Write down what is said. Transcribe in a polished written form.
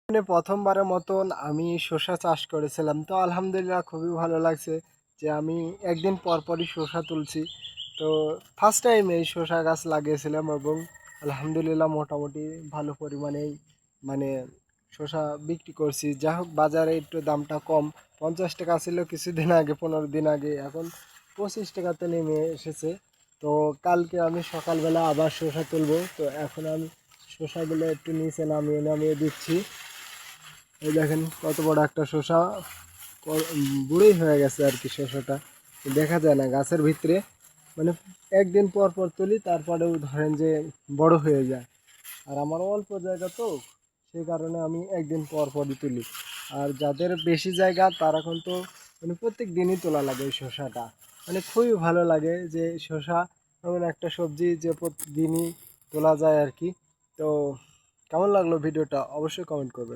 মানে প্রথমবারের মতন আমি শসা চাষ করেছিলাম, তো আলহামদুলিল্লাহ খুবই ভালো লাগছে যে আমি একদিন পর পরই শসা তুলছি। তো ফার্স্ট টাইম এই শসা গাছ লাগিয়েছিলাম এবং আলহামদুলিল্লাহ মোটামুটি ভালো পরিমাণেই মানে শসা বিক্রি করছি। যা হোক বাজারে একটু দামটা কম, 50 টাকা ছিল কিছুদিন আগে, 15 দিন আগে, এখন 25 টাকাতে নেমে এসেছে। তো কালকে আমি সকালবেলা আবার শসা তুলবো, তো এখন আমি শসাগুলো একটু নিচে নামিয়ে নামিয়ে দিচ্ছি। এই দেখেন কত বড় একটা শসা, বুড়োই হয়ে গেছে আর কি শসাটা, দেখা যায় না গাছের ভিতরে। মানে একদিন পর পর তুলি, তারপরেও ধরেন যে বড় হয়ে যায়। আর আমার অল্প জায়গা তো, সেই কারণে আমি একদিন পর পরই তুলি। আর যাদের বেশি জায়গা তারা কিন্তু মানে প্রত্যেক দিনই তোলা লাগে এই শসাটা। মানে খুবই ভালো লাগে যে শসা এমন একটা সবজি যে প্রতিদিনই তোলা যায় আর কি। তো কেমন লাগলো ভিডিওটা অবশ্যই কমেন্ট করবেন।